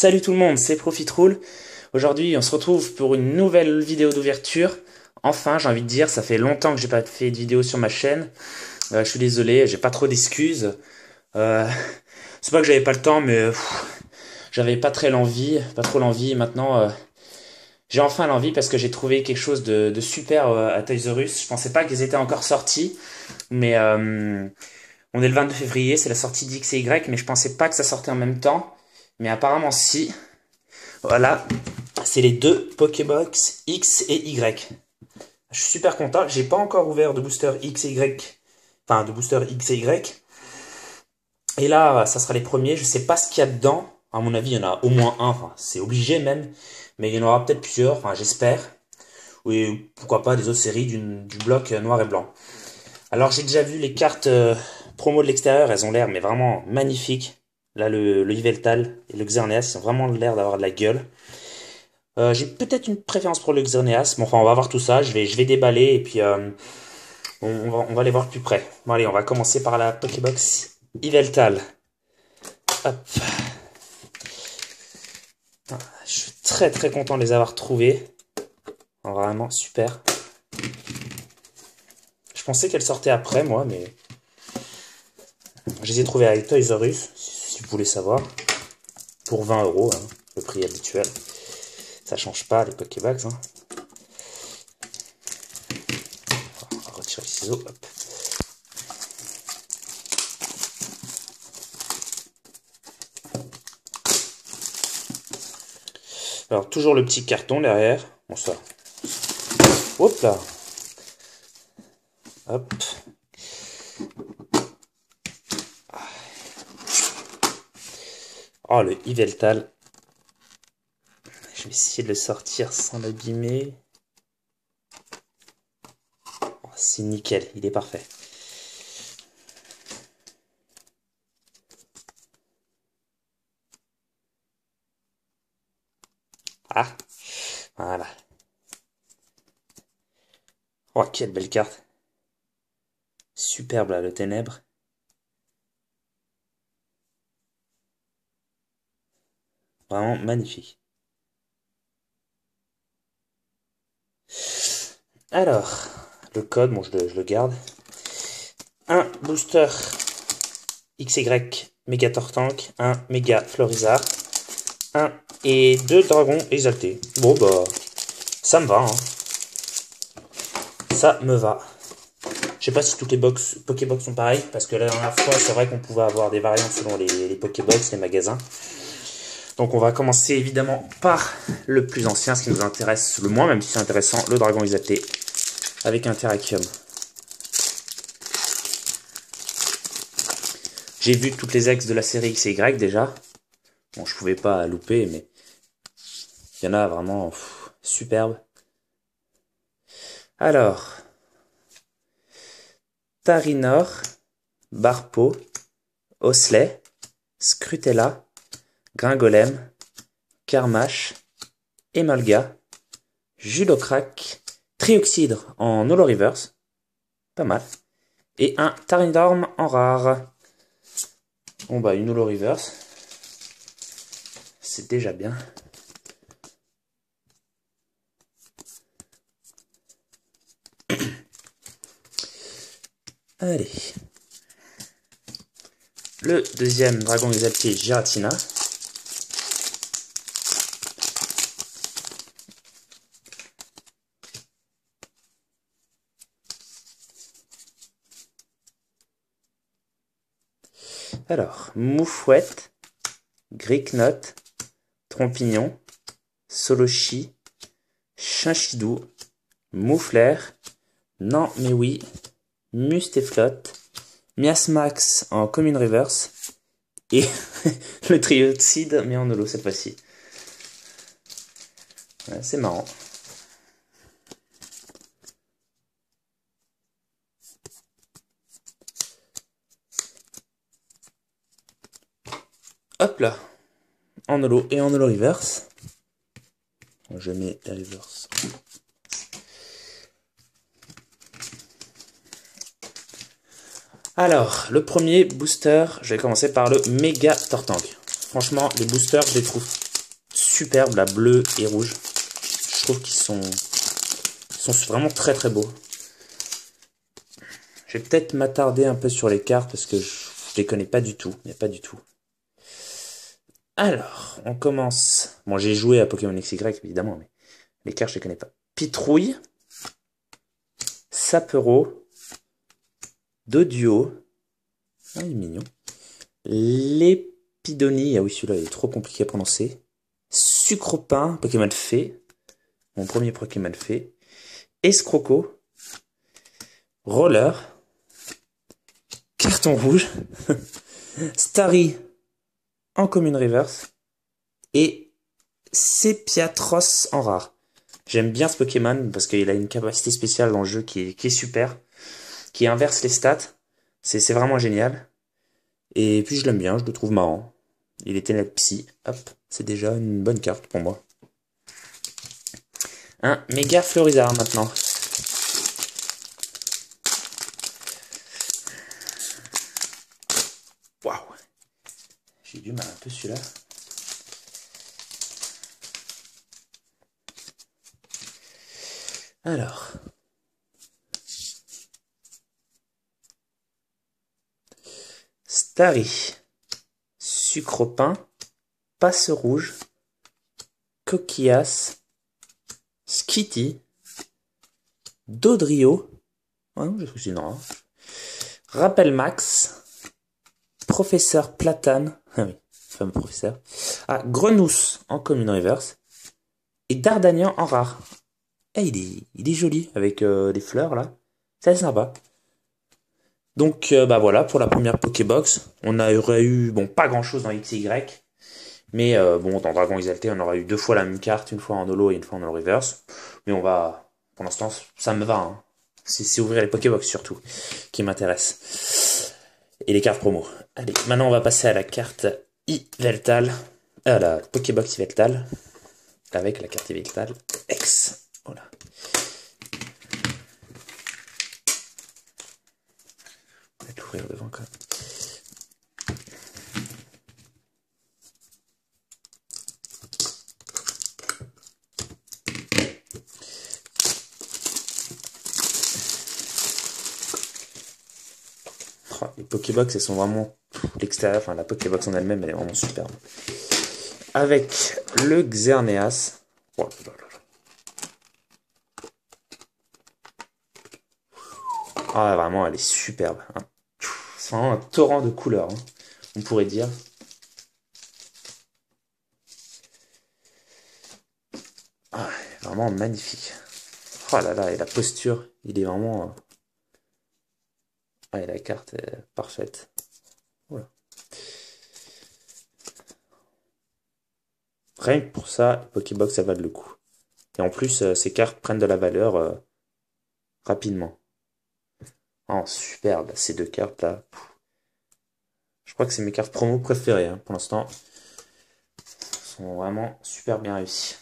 Salut tout le monde, c'est Profitrool. Aujourd'hui, on se retrouve pour une nouvelle vidéo d'ouverture. Enfin, j'ai envie de dire, ça fait longtemps que j'ai pas fait de vidéo sur ma chaîne. Je suis désolé, j'ai pas trop d'excuses. Euh, c'est pas que j'avais pas le temps, mais j'avais pas très l'envie, pas trop l'envie. Maintenant, j'ai enfin l'envie parce que j'ai trouvé quelque chose de super à Toys R Us. Je pensais pas qu'ils étaient encore sortis, mais on est le 22 février, c'est la sortie d'X et Y, mais je pensais pas que ça sortait en même temps. Mais apparemment si. Voilà, c'est les deux Pokébox X et Y. Je suis super content. J'ai pas encore ouvert de booster X et Y. Enfin, de booster X et Y. Et là, ça sera les premiers. Je sais pas ce qu'il y a dedans. À mon avis, il y en a au moins un. Enfin, c'est obligé même. Mais il y en aura peut-être plusieurs. Enfin, j'espère. Oui, pourquoi pas des autres séries du bloc noir et blanc. Alors, j'ai déjà vu les cartes promo de l'extérieur. Elles ont l'air mais vraiment magnifiques. Là, le Yveltal et le Xerneas, ils ont vraiment l'air d'avoir de la gueule. J'ai peut-être une préférence pour le Xerneas, mais enfin on va voir tout ça, je vais déballer et puis on va aller voir de plus près. Bon allez, on va commencer par la Pokébox Yveltal. Hop. Je suis très très content de les avoir trouvés. Vraiment super. Je pensais qu'elles sortaient après moi, mais je les ai trouvés avec Toys R Us, si vous voulez savoir. Pour 20 €, hein, le prix habituel. Ça change pas les Pokébox. Hein. On va retirer les ciseaux. Hop. Alors toujours le petit carton derrière. Bon ça. Hop là. Hop. Oh le Yveltal. Je vais essayer de le sortir sans l'abîmer. Oh, c'est nickel, il est parfait. Ah, voilà. Oh, quelle belle carte. Superbe là, le ténèbre. Vraiment magnifique. Alors, le code, bon, je le garde. Un booster XY Méga Tortank, un Méga Florizard, un et deux dragons exaltés. Bon, bah, ça me va, hein. Ça me va. Je sais pas si toutes les Pokébox sont pareilles, parce que la dernière fois, c'est vrai qu'on pouvait avoir des variantes selon les Pokébox, les magasins. Donc on va commencer évidemment par le plus ancien, ce qui nous intéresse le moins, même si c'est intéressant, le dragon exalté, avec un Terrakium. J'ai vu toutes les ex de la série X et Y déjà. Bon, je pouvais pas louper, mais il y en a vraiment superbes. Alors, Tarinor, Barpo, Osley, Scrutella, Gringolem, Karmash, Emolga, Julocrack, Trioxydre en Holo Reverse, pas mal, et un Tarindorm en rare. Bon bah une Holo Reverse, c'est déjà bien. Allez. Le deuxième dragon exalté Giratina. Alors, Moufouette, Gricknot, Trompignon, Solochi, Chinchidou, Mouflair, Non mais oui, Mustéflotte, Miasmax en Commune Reverse et le Trioxide mais en holo cette fois-ci. Ouais, c'est marrant. Hop là, en holo et en holo reverse. Je mets la reverse. Alors, le premier booster, je vais commencer par le Méga Tortank. Franchement, les boosters, je les trouve superbes, là, bleu et rouge. Je trouve qu'ils sont vraiment très très beaux. Je vais peut-être m'attarder un peu sur les cartes parce que je les connais pas du tout, mais pas du tout. Alors, on commence. Bon, j'ai joué à Pokémon XY évidemment, mais les cartes je les connais pas. Pitrouille, Sapero, Doduo, ah, il est mignon. Lépidonie, ah oui celui-là il est trop compliqué à prononcer. Sucropin, Pokémon Fée, mon premier Pokémon Fée. Escroco, Roller, Carton Rouge, Starry en commune reverse et Sepiatros en rare. J'aime bien ce Pokémon parce qu'il a une capacité spéciale dans le jeu qui est super, qui inverse les stats. C'est vraiment génial. Et puis je l'aime bien, je le trouve marrant. Il était net psy, hop, c'est déjà une bonne carte pour moi. Un méga Florizard maintenant. Waouh, j'ai du mal un peu celui-là. Alors. Starry, Sucropin, Passe Rouge, Coquillas, Skitty, Dodrio, ah non, j'ai trouvé non. Rappel Max, Professeur Platane, ah oui, fameux professeur, ah, Grenousse en commune reverse, et Dardanian en rare. Eh, il est joli avec des fleurs là, c'est sympa. Donc bah voilà pour la première Pokébox. On aurait eu bon pas grand chose dans XY, mais bon dans Dragon Exalté on aurait eu 2 fois la même carte, une fois en holo et une fois en holo reverse. Mais on va, pour l'instant ça me va. Hein. C'est ouvrir les Pokébox surtout qui m'intéresse. Et les cartes promo. Allez, maintenant on va passer à la carte Yveltal, à la Pokébox Yveltal avec la carte Yveltal X. Voilà. On va l'ouvrir devant quand même. Les Pokébox, elles sont vraiment... L'extérieur, enfin la Pokébox en elle-même, elle est vraiment superbe. Avec le Xerneas. Oh là là là. Ah, vraiment, elle est superbe. Hein. C'est vraiment un torrent de couleurs, hein, on pourrait dire. Ah, vraiment magnifique. Oh là là, et la posture, il est vraiment... Ah, et la carte est parfaite. Voilà. Rien que pour ça, Pokébox, ça valent le coup. Et en plus, ces cartes prennent de la valeur rapidement. Oh, superbe, ces 2 cartes là. Je crois que c'est mes cartes promo préférées hein, pour l'instant. Elles sont vraiment super bien réussies.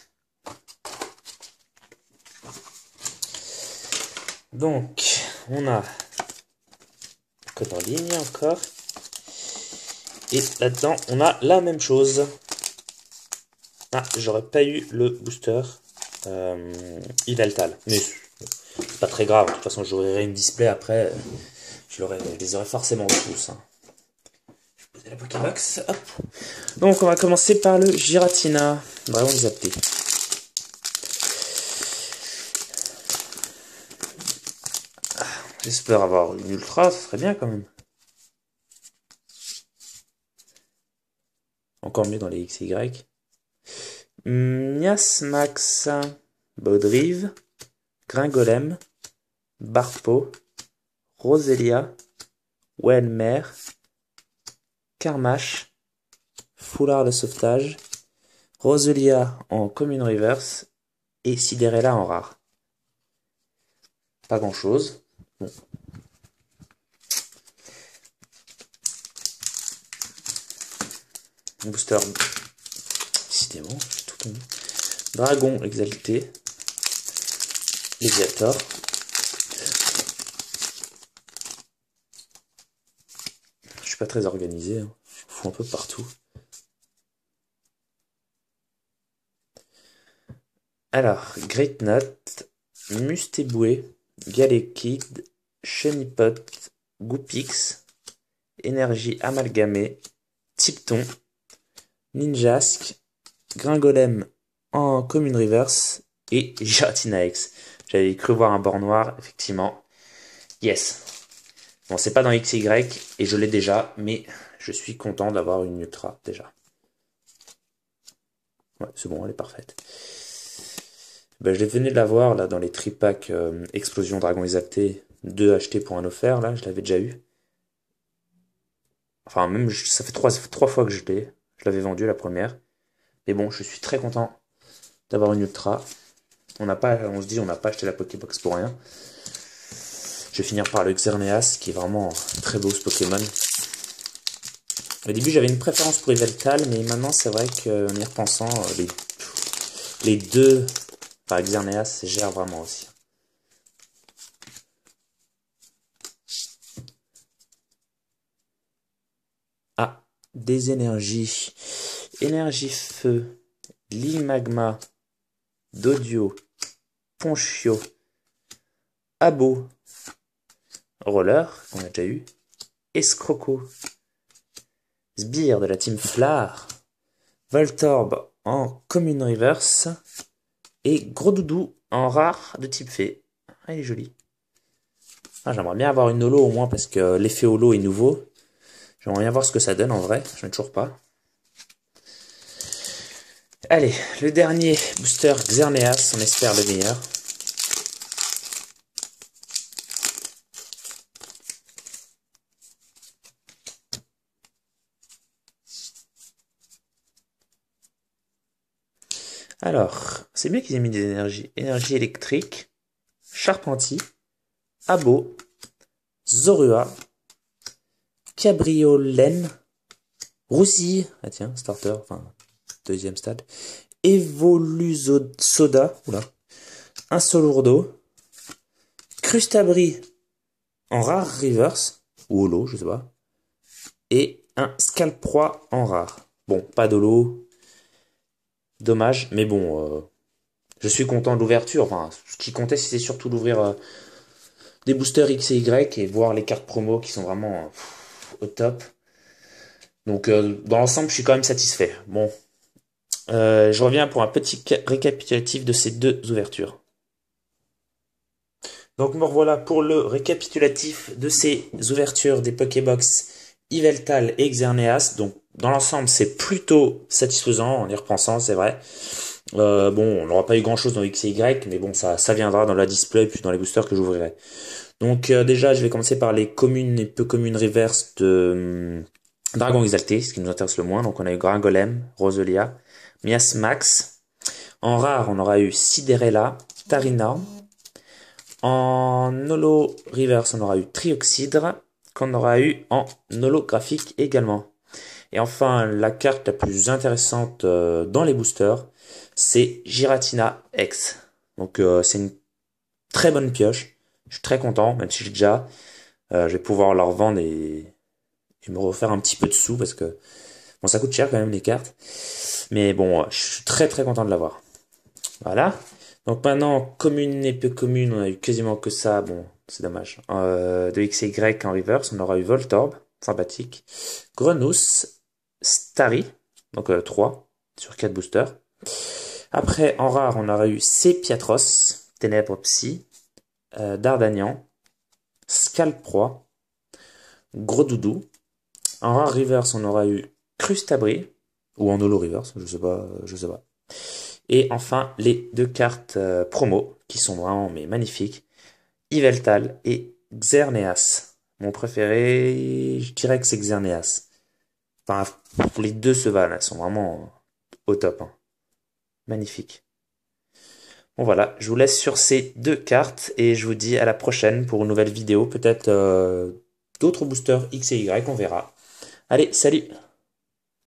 Donc, on a code en ligne encore. Et là-dedans, on a la même chose. Ah, j'aurais pas eu le booster Yveltal. Mais c'est pas très grave. De toute façon, j'aurai une display après. Je les aurais forcément tous. Hein. Je vais poser la Pokébox. Hop. Donc, on va commencer par le Giratina. Vraiment les appeler. J'espère avoir une ultra, ce serait bien quand même. Encore mieux dans les XY. Miasmax, Baudrive, Gringolem, Barpo, Roselia, Welmer, Karmash, Foulard de sauvetage, Roselia en commune reverse et Sidérella en rare. Pas grand chose. Bon. Booster. Décidément, j'ai tout tombé. Dragon exalté. Léviator. Je suis pas très organisé. Hein. Je fous un peu partout. Alors, Great Note, Mustéboué, Galekid, Chenipot, Goupix, Énergie Amalgamée, Tipton, Ninjask, Gringolem en Commune Reverse et Giratina X. J'avais cru voir un bord noir, effectivement. Yes. Bon, c'est pas dans XY et je l'ai déjà, mais je suis content d'avoir une Ultra déjà. Ouais, c'est bon, elle est parfaite. Ben, je venais de l'avoir là dans les tripacks Explosion Dragon Exalté, 2 achetés pour un offert, là, je l'avais déjà eu. Enfin, même, ça fait trois fois que je l'ai. Je l'avais vendu la première. Mais bon, je suis très content d'avoir une Ultra. On se dit, on n'a pas acheté la Pokébox pour rien. Je vais finir par le Xerneas, qui est vraiment très beau ce Pokémon. Au début, j'avais une préférence pour Yveltal, mais maintenant, c'est vrai qu'en y repensant, les deux, par Xerneas, gèrent vraiment aussi. Ah, des énergies. Énergie feu, Limagma, Dodio, Ponchio, Abo, Roller, qu'on a déjà eu, Escroco, Sbire de la team Flar, Voltorb en Commune Reverse, et Gros Doudou en rare de type Fée. Ah, il est joli. Ah, j'aimerais bien avoir une holo au moins parce que l'effet holo est nouveau. J'aimerais bien voir ce que ça donne en vrai, je n'ai toujours pas. Allez, le dernier booster Xerneas, on espère le meilleur. Alors, c'est bien qu'ils aient mis des énergies. Énergie électrique, Charpentier, Abo, Zorua, Cabriolène, Roussille, ah tiens, starter, enfin, deuxième stade, Evolusoda, oula, un Solourdo, Crustabri en rare reverse, ou holo, je sais pas, et un Scalproie en rare. Bon, pas d'holo, dommage, mais bon, je suis content de l'ouverture. Enfin, ce qui comptait, c'était surtout d'ouvrir des boosters X et Y et voir les cartes promo qui sont vraiment au top. Donc, dans l'ensemble, je suis quand même satisfait. Bon, je reviens pour un petit récapitulatif de ces deux ouvertures. Donc, me revoilà pour le récapitulatif de ces ouvertures des Pokébox Yveltal et Xerneas. Donc, dans l'ensemble, c'est plutôt satisfaisant en y repensant, c'est vrai. Bon, on n'aura pas eu grand chose dans X et Y, mais bon, ça viendra dans la display puis dans les boosters que j'ouvrirai. Donc déjà, je vais commencer par les communes et peu communes reverse de Dragon Exalté, ce qui nous intéresse le moins. Donc on a eu Gringolem, Roselia, Miasmax. En rare, on aura eu Siderella, Tarina. En holo reverse, on aura eu Trioxydre, qu'on aura eu en holographique également. Et enfin, la carte la plus intéressante dans les boosters, c'est Giratina X. Donc c'est une très bonne pioche. Je suis très content, même si j'ai déjà. Je vais pouvoir la revendre et me refaire un petit peu de sous parce que bon, ça coûte cher quand même les cartes. Mais bon, je suis très très content de l'avoir. Voilà. Donc maintenant, commune et peu commune, on a eu quasiment que ça. Bon, c'est dommage. De X et Y en reverse, on aura eu Voltorb, sympathique. Grenousse, Starry, donc 3 sur 4 boosters. Après, en rare, on aura eu Sepiatros, Ténèbres Psy, Dardanian, Scalproie, Gros Doudou. En rare reverse, on aura eu Crustabri, ou en holo reverse, je sais pas. Et enfin, les deux cartes promo, qui sont vraiment mais magnifiques, Yveltal et Xerneas. Mon préféré, je dirais que c'est Xerneas. Enfin, les deux se valent, elles sont vraiment au top. Hein. Magnifique. Bon voilà, je vous laisse sur ces deux cartes et je vous dis à la prochaine pour une nouvelle vidéo. Peut-être d'autres boosters X et Y, on verra. Allez, salut!